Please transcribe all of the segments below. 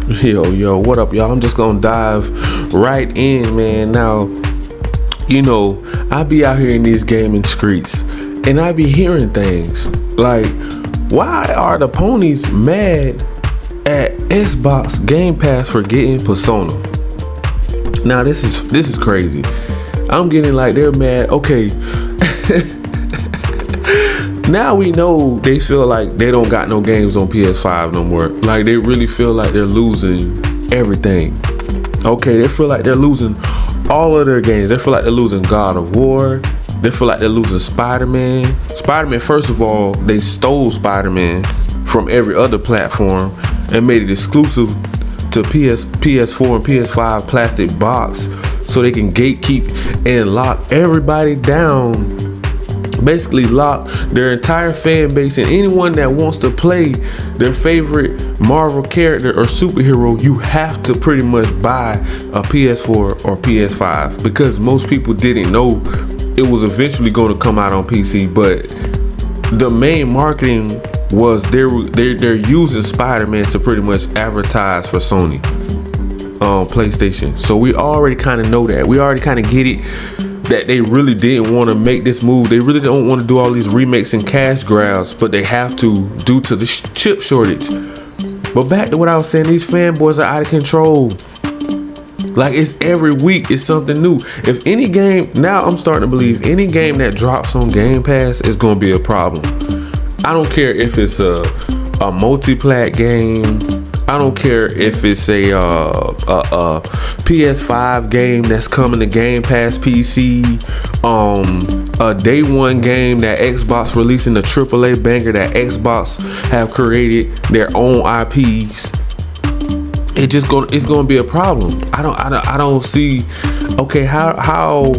Yo, what up, y'all? I'm just gonna dive right in, man. Now, I be out here in these gaming streets and I be hearing things like, why are the ponies mad at Xbox Game Pass for getting Persona? Now, this is crazy. I'm getting like they're mad. Okay. Now we know they feel like they don't got no games on PS5 no more. Like they really feel like they're losing everything. Okay, they feel like they're losing all of their games. They feel like they're losing God of War. They feel like they're losing Spider-Man. Spider-Man, first of all, they stole Spider-Man from every other platform and made it exclusive to PS4 and PS5 plastic box so they can gatekeep and lock everybody down. Basically lock their entire fan base, and anyone that wants to play their favorite Marvel character or superhero, you have to pretty much buy a PS4 or PS5, because most people didn't know it was eventually going to come out on PC. But the main marketing was they're using Spider-Man to pretty much advertise for Sony on PlayStation. So we already kind of know that. We already kind of get it, that they really didn't want to make this move. They really don't want to do all these remakes and cash grabs, but they have to due to the chip shortage. But back to what I was saying, these fanboys are out of control. Like, it's every week it's something new. If any game, now I'm starting to believe any game that drops on Game Pass is going to be a problem. I don't care if it's a multi-plat game. I don't care if it's a PS5 game that's coming to Game Pass PC, a day one game that Xbox releasing, the AAA banger that Xbox have created their own IPs. It's gonna be a problem. I don't see. Okay, how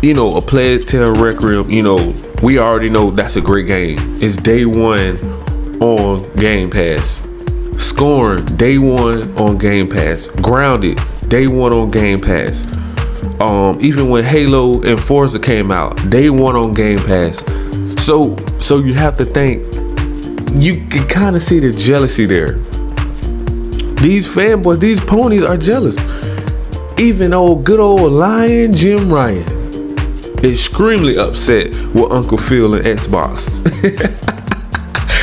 a Pledge Tale Requiem, we already know that's a great game. It's day one on Game Pass. Scorn, day one on Game Pass. Grounded, day one on Game Pass. Even when Halo and Forza came out, day one on Game Pass. So you have to think, you can kind of see the jealousy there. These fanboys, these ponies are jealous. Even good old Lion Jim Ryan extremely upset with Uncle Phil and Xbox.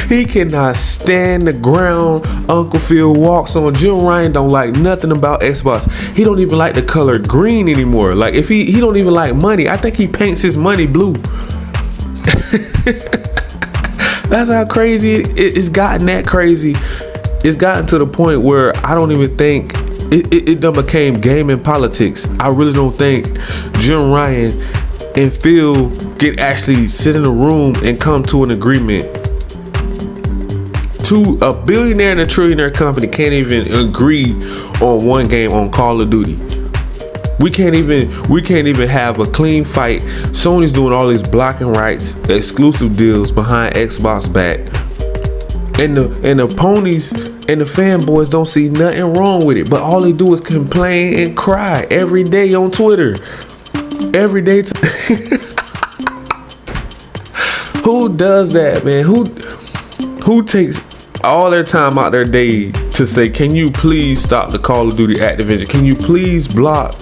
He cannot stand the ground Uncle Phil walks on. Jim Ryan don't like nothing about Xbox. He don't even like the color green anymore. Like, if he don't even like money. I think he paints his money blue. That's how crazy it's gotten. That crazy. It's gotten to the point where I don't even think it done became gaming politics. I really don't think Jim Ryan and Phil can actually sit in a room and come to an agreement. A billionaire and a trillionaire company can't even agree on one game on Call of Duty. We can't even have a clean fight. Sony's doing all these blocking rights, exclusive deals behind Xbox back. And the ponies and the fanboys don't see nothing wrong with it, but all they do is complain and cry every day on Twitter. Every day. Who does that, man? Who takes all their time out their day to say, can you please stop the Call of Duty Activision? Can you please block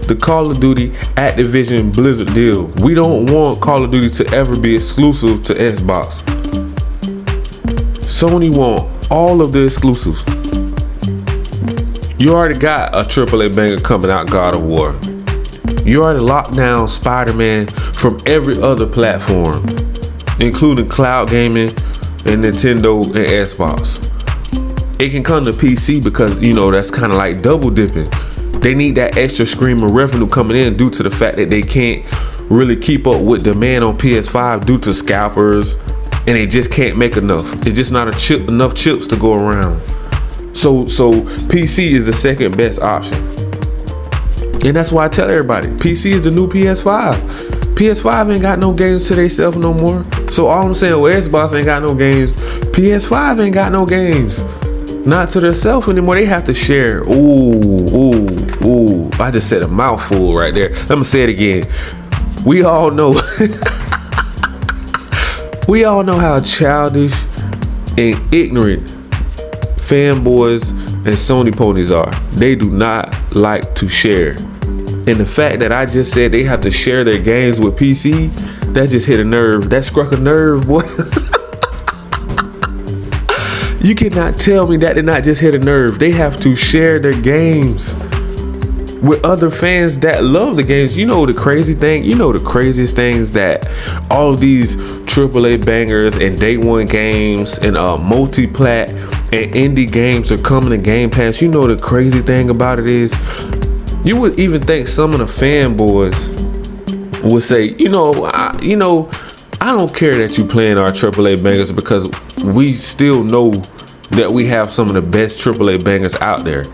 the Call of Duty Activision Blizzard deal? We don't want Call of Duty to ever be exclusive to Xbox. Sony want all of the exclusives. You already got a AAA banger coming out, God of War. You already locked down Spider-Man from every other platform, including cloud gaming and Nintendo and Xbox. It can come to PC because, that's kind of like double dipping. They need that extra stream of revenue coming in due to the fact that they can't really keep up with demand on PS5 due to scalpers, and they just can't make enough. It's just not enough chips to go around. So PC is the second best option. And that's why I tell everybody, PC is the new PS5. PS5 ain't got no games to themselves no more. So all I'm saying, Xbox ain't got no games. PS5 ain't got no games. Not to themselves anymore. They have to share. Ooh. I just said a mouthful right there. Let me say it again. We all know. We all know how childish and ignorant fanboys and Sony ponies are. They do not like to share. And the fact that I just said they have to share their games with PC, that just hit a nerve. That struck a nerve, boy. You cannot tell me that did not just hit a nerve. They have to share their games with other fans that love the games. You know the crazy thing? You know the craziest things that all of these AAA bangers and day one games and multi-plat and indie games are coming to Game Pass. You know the crazy thing about it is, you would even think some of the fanboys would say, I don't care that you playing our AAA bangers because we still know that we have some of the best AAA bangers out there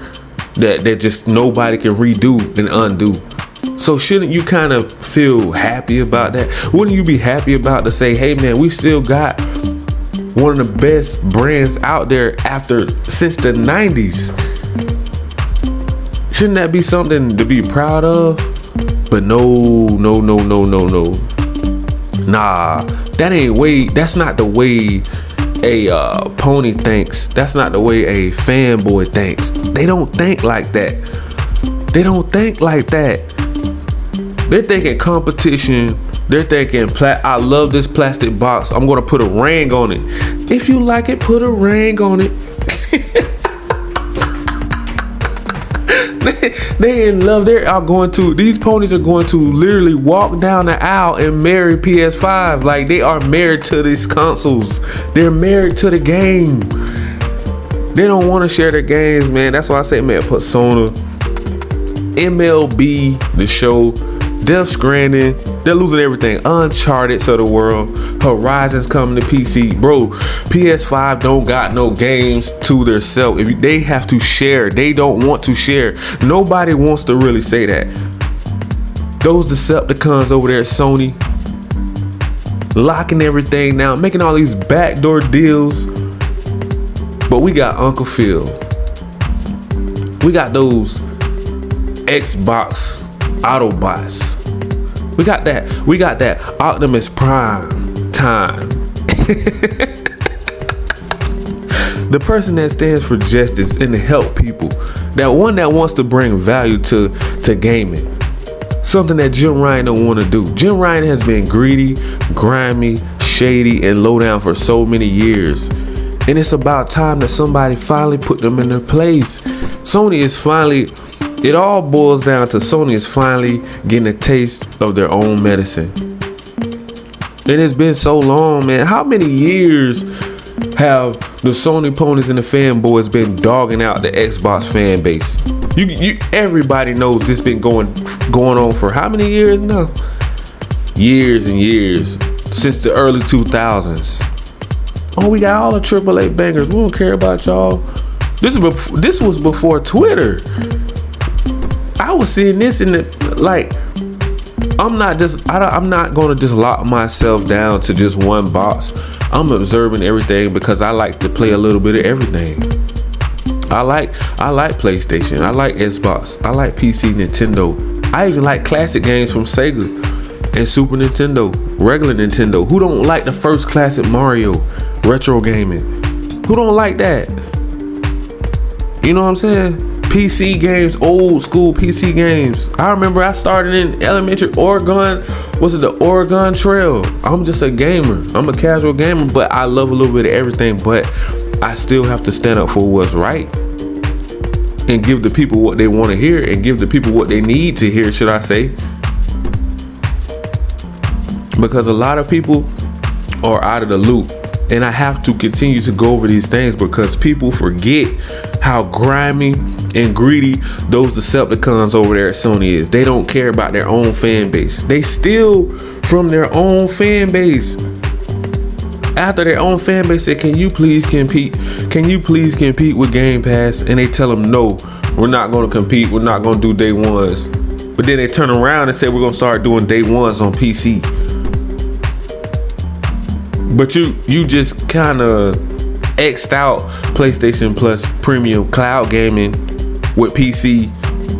that just nobody can redo and undo. So shouldn't you kind of feel happy about that? Wouldn't you be happy about to say, hey man, we still got one of the best brands out there since the 90s? Shouldn't that be something to be proud of? But no. Nah, that's not the way a pony thinks. That's not the way a fanboy thinks. They don't think like that. They're thinking competition. They're thinking, I love this plastic box. I'm going to put a ring on it. If you like it, put a ring on it. They in love. These ponies are going to literally walk down the aisle and marry PS5. Like, they are married to these consoles. They're married to the game. They don't want to share their games, man. That's why I say, man, Persona, MLB, the show, Death Stranding, they're losing everything. Uncharted of the world, Horizon's coming to PC, bro. PS5 don't got no games to their self. If they have to share, they don't want to share. Nobody wants to really say that. Those Decepticons over there at Sony, locking everything down, making all these backdoor deals. But we got Uncle Phil. We got those Xbox Autobots. We got that Optimus Prime time. The person that stands for justice and to help people. That one that wants to bring value to gaming. Something that Jim Ryan don't want to do. Jim Ryan has been greedy, grimy, shady, and low down for so many years. And it's about time that somebody finally put them in their place. It all boils down to Sony is finally getting a taste of their own medicine. And it's been so long, man. How many years have the Sony ponies and the fanboys been dogging out the Xbox fan base? Everybody knows this been going on for how many years now? Years and years. Since the early 2000s. Oh, we got all the AAA bangers. We don't care about y'all. This was before Twitter. I was seeing this in I'm not going to just lock myself down to just one box. I'm observing everything because I like to play a little bit of everything. I like PlayStation. I like Xbox. I like PC, Nintendo. I even like classic games from Sega and Super Nintendo, regular Nintendo. Who don't like the first classic Mario, retro gaming? Who don't like that? You know what I'm saying? PC games, old school PC games. I remember I started in elementary Oregon. Was it the Oregon Trail? I'm just a gamer. I'm a casual gamer, but I love a little bit of everything. But I still have to stand up for what's right and give the people what they want to hear and give the people what they need to hear, should I say. Because a lot of people are out of the loop. And I have to continue to go over these things because people forget how grimy and greedy those Decepticons over there at Sony is. They don't care about their own fan base. They steal from their own fan base. After their own fan base said, can you please compete? Can you please compete with Game Pass? And they tell them, no, we're not going to compete. We're not going to do day ones. But then they turn around and say, we're going to start doing day ones on PC. But you just kind of X'd out PlayStation Plus premium cloud gaming with PC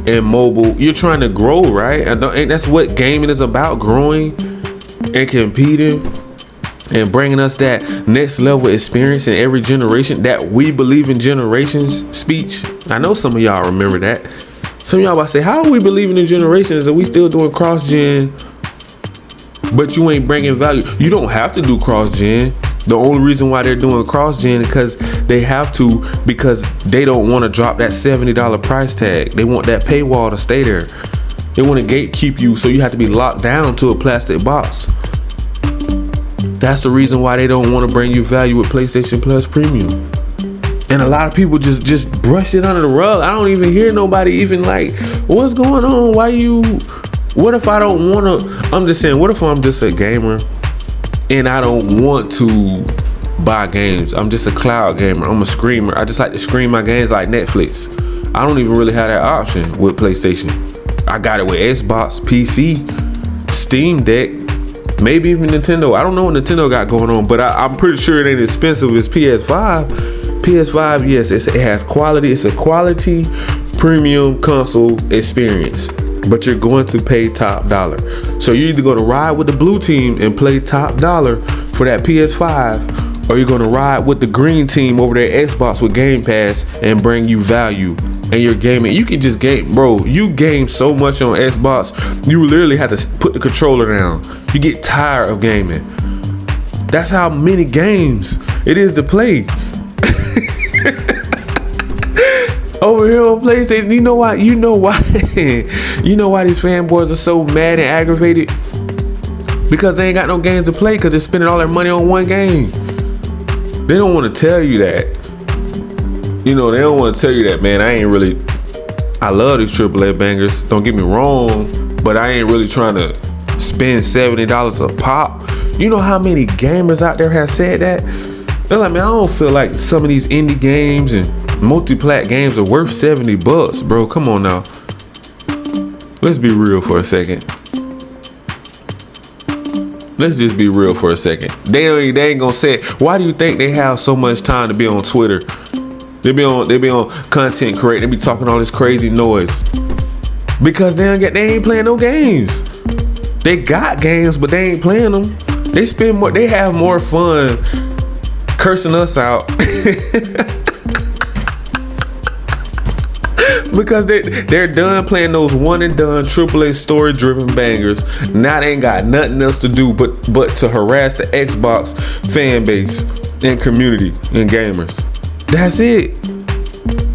and mobile. You're trying to grow, right? And that's what gaming is about, growing and competing. and bringing us that next level experience in every generation, that we believe in generations speech. I know some of y'all remember that. Some of y'all about to say, how are we believing in generations and we still doing cross-gen, but you ain't bringing value? You don't have to do cross-gen. The only reason why they're doing cross-gen is because they have to, because they don't want to drop that $70 price tag. They want that paywall to stay there. They want to gatekeep you, so you have to be locked down to a plastic box. That's the reason why they don't want to bring you value with PlayStation Plus Premium. And a lot of people just brush it under the rug. I don't even hear nobody even like, what's going on? What if I don't want to? I'm just saying, what if I'm just a gamer and I don't want to buy games? I'm just a cloud gamer. I'm a screamer. I just like to stream my games like Netflix. I don't even really have that option with PlayStation. I got it with Xbox, PC, Steam Deck, maybe even Nintendo. I don't know what Nintendo got going on, but I'm pretty sure it ain't expensive as PS5. PS5, yes, it has quality. It's a quality premium console experience, but you're going to pay top dollar. So you're either going to ride with the blue team and play top dollar for that PS5, or you're going to ride with the green team over there Xbox with Game Pass and bring you value. And you're gaming. You can just game, bro. You game so much on Xbox, you literally have to put the controller down. You get tired of gaming. That's how many games it is to play. Over here on PlayStation, you know why? You know why these fanboys are so mad and aggravated? Because they ain't got no games to play, because they're spending all their money on one game. They don't want to tell you that. You know, they don't want to tell you that, man. I love these AAA bangers, don't get me wrong, but I ain't really trying to spend $70 a pop. You know how many gamers out there have said that? They're like, man, I don't feel like some of these indie games and multi-plat games are worth $70, bro. Come on now. Let's be real for a second. Let's just be real for a second. They ain't gonna say it. Why do you think they have so much time to be on Twitter? They be on content creating. They be talking all this crazy noise because they ain't playing no games. They got games, but they ain't playing them. They have more fun cursing us out because they're done playing those one and done AAA story driven bangers. Now they ain't got nothing else to do but to harass the Xbox fan base and community and gamers. That's it.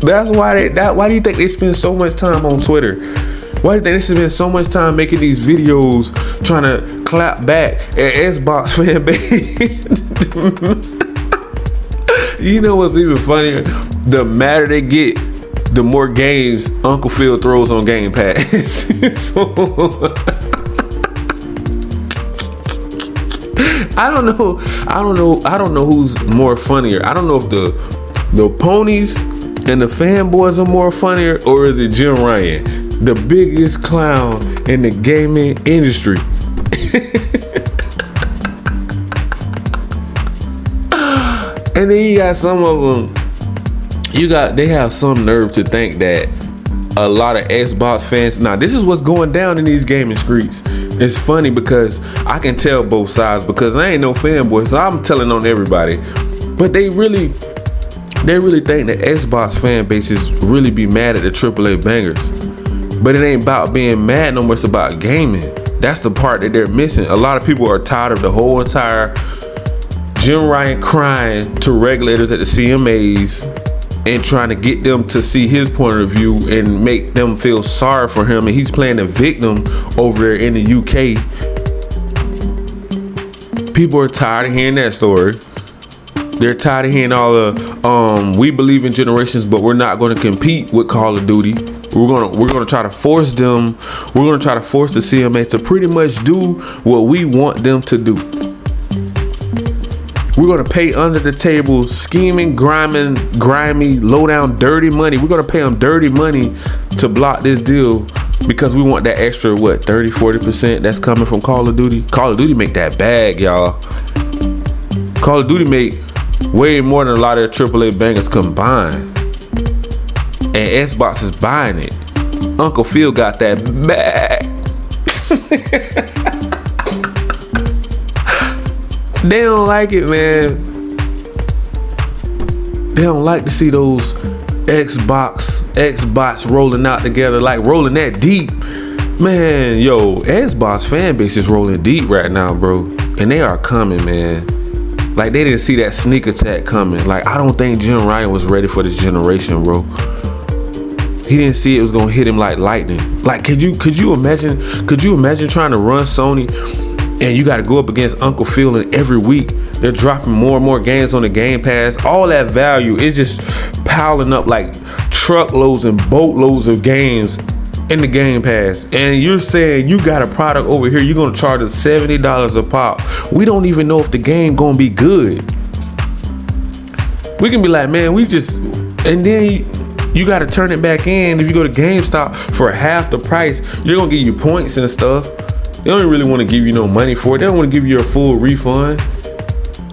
That's why why do you think they spend so much time on Twitter? Why do you think they spend so much time making these videos trying to clap back at Xbox fan base? You know what's even funnier? The madder they get, the more games Uncle Phil throws on Game Pass. I don't know who's more funnier. I don't know if the ponies and the fanboys are more funnier, or is it Jim Ryan, the biggest clown in the gaming industry? And then you got some of them, they have some nerve to think that a lot of Xbox fans, now this is what's going down in these gaming streets. It's funny because I can tell both sides, because I ain't no fanboy, so I'm telling on everybody. But they really think that Xbox fan bases really be mad at the AAA bangers. But it ain't about being mad no more, it's about gaming. That's the part that they're missing. A lot of people are tired of the whole entire Jim Ryan crying to regulators at the CMAs and trying to get them to see his point of view and make them feel sorry for him, and he's playing the victim over there in the UK. People are tired of hearing that story. They're tired of hearing all the we believe in generations, but we're not going to compete with Call of Duty. We're gonna try to force them. We're gonna try to force the CMA to pretty much do what we want them to do. We're gonna pay under the table, scheming, grimy, low down, dirty money. We're gonna pay them dirty money to block this deal because we want that extra 30-40% that's coming from Call of Duty. Call of Duty make that bag, y'all. Call of Duty make way more than a lot of their AAA bangers combined. And Xbox is buying it. Uncle Phil got that bag. They don't like it, man. They don't like to see those Xbox rolling out together, like rolling that deep. Man, yo, Xbox fan base is rolling deep right now, bro. And they are coming, man. Like, they didn't see that sneak attack coming. Like, I don't think Jim Ryan was ready for this generation, bro. He didn't see it was gonna hit him like lightning. Like, could you imagine trying to run Sony and you gotta go up against Uncle Phil, and every week they're dropping more and more games on the Game Pass. All that value is just piling up like truckloads and boatloads of games in the Game Pass, and you're saying you got a product over here, you're gonna charge us $70 a pop. We don't even know if the game gonna be good. We can be like, man, and then you gotta turn it back in. If you go to GameStop for half the price, you're gonna give you points and stuff. They don't really want to give you no money for it. They don't want to give you a full refund.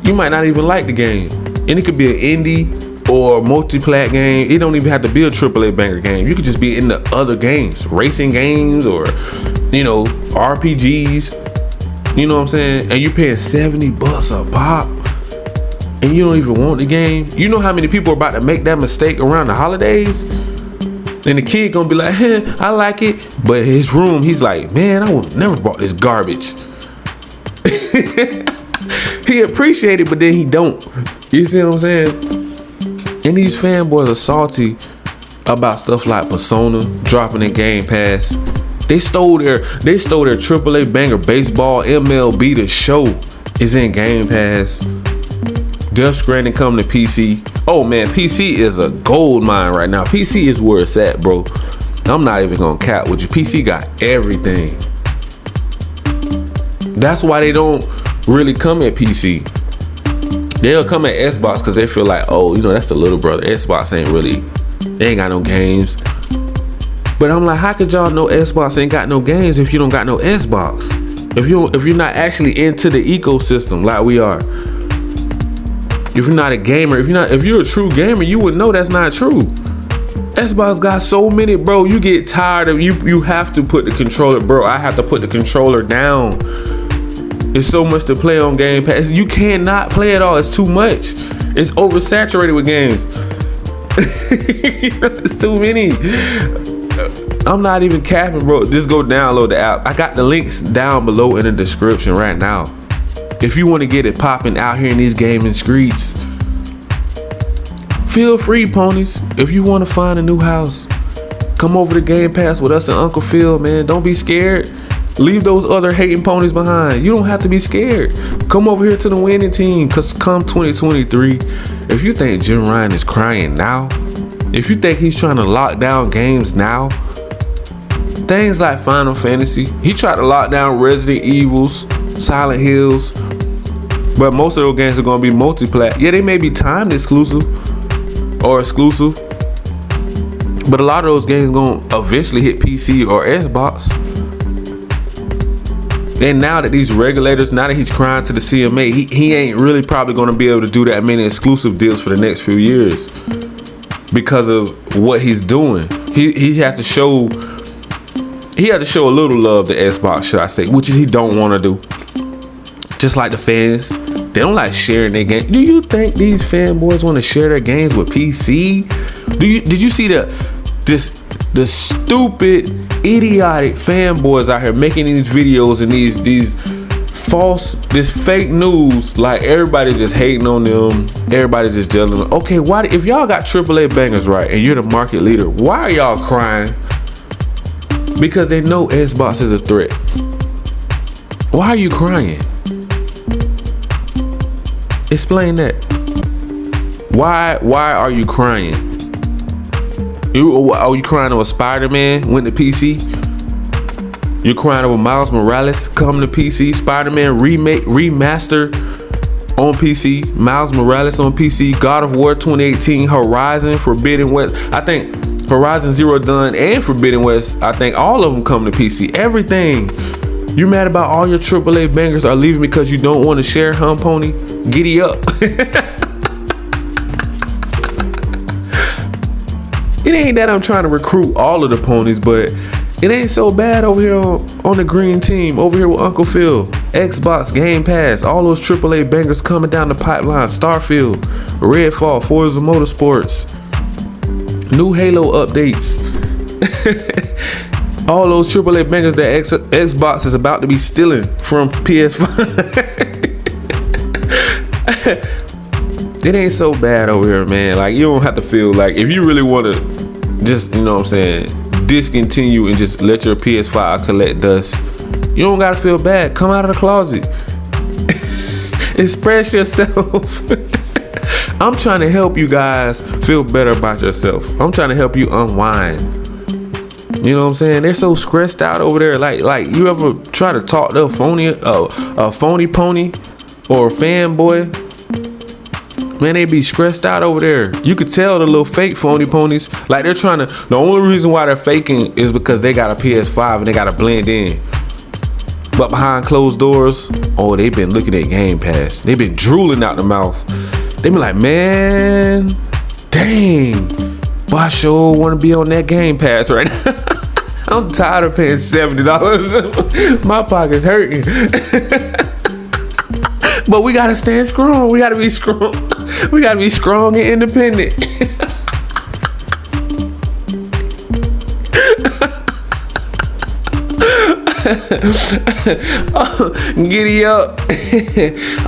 You might not even like the game, and it could be an indie or a multi-plat game. It don't even have to be a AAA banger game. You could just be in the other games, racing games, or RPGs. You know what I'm saying? And you paying $70 a pop, and you don't even want the game. You know how many people are about to make that mistake around the holidays? And the kid gonna be like, I like it. But his room, he's like, man, I would never bought this garbage. He appreciate it, but then he don't. You see what I'm saying? And these fanboys are salty about stuff like Persona dropping in Game Pass. They stole their AAA banger baseball MLB The Show is in Game Pass. Death Stranding coming to PC. Oh man, PC is a gold mine right now. PC is where it's at, bro. I'm not even gonna cap with you. PC got everything. That's why they don't really come at PC. They'll come at Xbox because they feel like, oh, that's the little brother. Xbox they ain't got no games. But I'm like, how could y'all know Xbox ain't got no games if you don't got no Xbox? If you're not actually into the ecosystem like we are. If you're not a gamer, if you're a true gamer, you would know that's not true. Xbox got so many, bro. You get tired of you have to put the controller, bro. I have to put the controller down. It's so much to play on Game Pass. You cannot play it all. It's too much. It's oversaturated with games. It's too many. I'm not even capping, bro. Just go download the app. I got the links down below in the description right now. If you want to get it popping out here in these gaming streets, feel free, ponies. If you want to find a new house, come over to Game Pass with us and Uncle Phil, man. Don't be scared. Leave those other hating ponies behind. You don't have to be scared. Come over here to the winning team, because come 2023, if you think Jim Ryan is crying now, if you think he's trying to lock down games now, things like Final Fantasy, he tried to lock down Resident Evils, Silent Hills, but most of those games are going to be multi-plat. Yeah, they may be timed exclusive, but a lot of those games going to eventually hit PC or Xbox. And now that these regulators, now that he's crying to the CMA, he ain't really probably going to be able to do that many exclusive deals for the next few years because of what he's doing. He has to show a little love to Xbox, should I say, which he don't want to do. Just like the fans, they don't like sharing their games. Do you think these fanboys want to share their games with PC? Did you see the stupid, idiotic fanboys out here making these videos and this fake news, like everybody just hating on them, everybody just jelling them. Okay, why, if y'all got AAA bangers right and you're the market leader, why are y'all crying? Because they know Xbox is a threat. Why are you crying? Explain that. Why are you crying? Are you crying over Spider-Man went to PC? You're crying over Miles Morales coming to PC? Spider-Man remake, remaster on PC. Miles Morales on PC. God of War 2018. Horizon Forbidden West. I think Horizon Zero Dawn and Forbidden West, I think all of them come to PC. Everything. You mad about all your AAA bangers are leaving because you don't want to share, huh, pony? Giddy up. It ain't that I'm trying to recruit all of the ponies, but it ain't so bad over here on the green team, over here with Uncle Phil. Xbox Game Pass, all those AAA bangers coming down the pipeline. Starfield, Redfall, Forza Motorsports, new Halo updates. All those AAA bangers that Xbox is about to be stealing from PS5. It ain't so bad over here, man. Like, you don't have to feel like, if you really want to just, you know what I'm saying, discontinue and just let your PS5 collect dust, you don't gotta feel bad. Come out of the closet. Express yourself. I'm trying to help you guys feel better about yourself. I'm trying to help you unwind. You know what I'm saying? They're so stressed out over there. Like you ever try to talk to a phony pony or a fanboy? Man, they be stressed out over there. You could tell the little fake phony ponies, like they're trying to, the only reason why they're faking is because they got a PS5 and they got to blend in. But behind closed doors, oh, they've been looking at Game Pass. They've been drooling out the mouth. They be like, man, dang, boy, I sure want to be on that Game Pass right now. I'm tired of paying $70. My pocket's hurting. But we gotta stand strong. We gotta be strong. We gotta be strong and independent. Giddy up.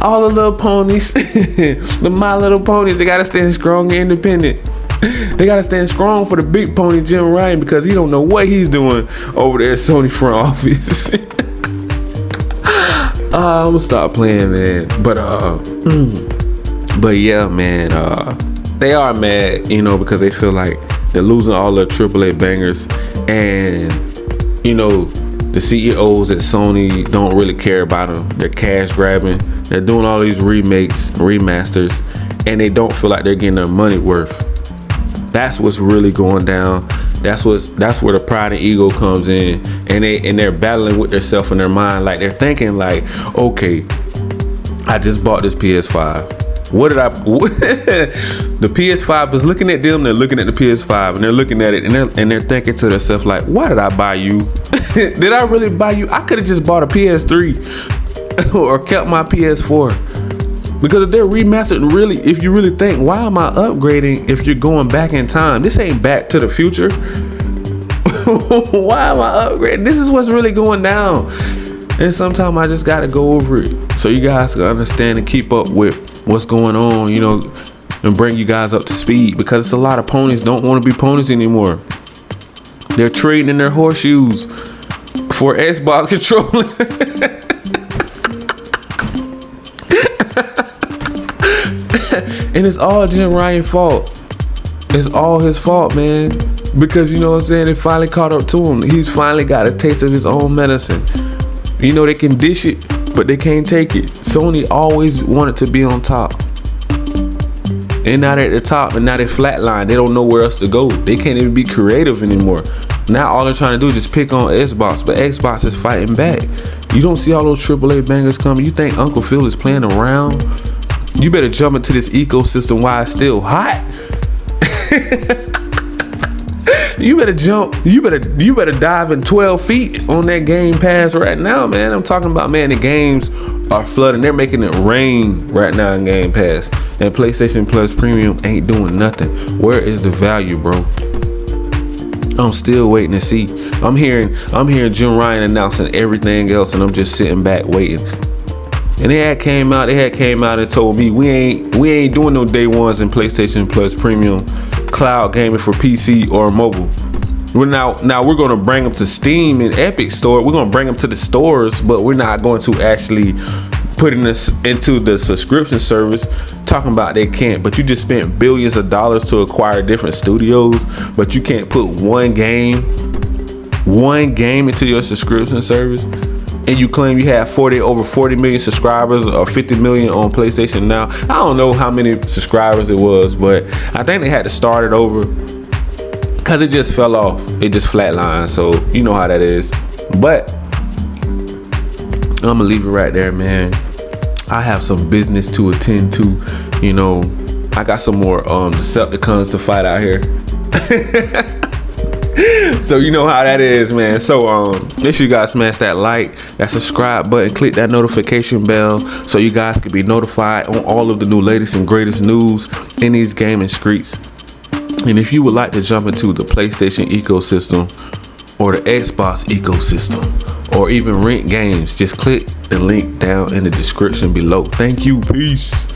All the little ponies. The My Little Ponies, they gotta stand strong and independent. They gotta stand strong for the big pony Jim Ryan, because he don't know what he's doing over there at Sony front office. I'm gonna stop playing, man. But yeah, man, they are mad, you know, because they feel like they're losing all their AAA bangers, and you know, the CEOs at Sony don't really care about them. They're cash grabbing. They're doing all these remakes, remasters, and they don't feel like they're getting their money worth. That's what's really going down. That's where the pride and ego comes in, and they're battling with themselves in their mind. Like, they're thinking like, okay, I just bought this PS5. What did I? The PS5 is looking at them. They're looking at the PS5, and they're looking at it, and they're thinking to themselves like, why did I buy you? Did I really buy you? I could have just bought a PS3 or kept my PS4. Because if they're remastered, really, if you really think, why am I upgrading if you're going back in time? This ain't Back to the Future. Why am I upgrading? This is what's really going down. And sometimes I just got to go over it so you guys can understand and keep up with what's going on, you know, and bring you guys up to speed. Because it's a lot of ponies don't want to be ponies anymore. They're trading in their horseshoes for Xbox controller. And it's all Jim Ryan's fault. It's all his fault, man. Because, you know what I'm saying, it finally caught up to him. He's finally got a taste of his own medicine. You know, they can dish it, but they can't take it. Sony always wanted to be on top. And now they're at the top, and now they're flatlined. They don't know where else to go. They can't even be creative anymore. Now all they're trying to do is just pick on Xbox, but Xbox is fighting back. You don't see all those AAA bangers coming. You think Uncle Phil is playing around? You better jump into this ecosystem while it's still hot. You better jump. You better dive in 12 feet on that Game Pass right now, man. I'm talking about, man, the games are flooding. They're making it rain right now in Game Pass. And PlayStation Plus Premium ain't doing nothing. Where is the value, bro? I'm still waiting to see. I'm hearing Jim Ryan announcing everything else, and I'm just sitting back waiting. And they had came out and told me we ain't doing no day ones in PlayStation Plus Premium cloud gaming for PC or mobile. Now we're gonna bring them to Steam and Epic Store. We're gonna bring them to the stores, but we're not going to actually putting this into the subscription service. Talking about they can't, but you just spent billions of dollars to acquire different studios, but you can't put one game into your subscription service. And you claim you have over 40 million subscribers or 50 million on PlayStation Now. I don't know how many subscribers it was, but I think they had to start it over because it just fell off. It just flatlined. So you know how that is. But I'm gonna leave it right there, man. I have some business to attend to. You know, I got some more Decepticons to fight out here. So you know how that is, man. So make sure you guys smash that like, that subscribe button, click that notification bell so you guys can be notified on all of the new latest and greatest news in these gaming streets. And if you would like to jump into the PlayStation ecosystem or the Xbox ecosystem or even rent games, just click the link down in the description below. Thank you. Peace.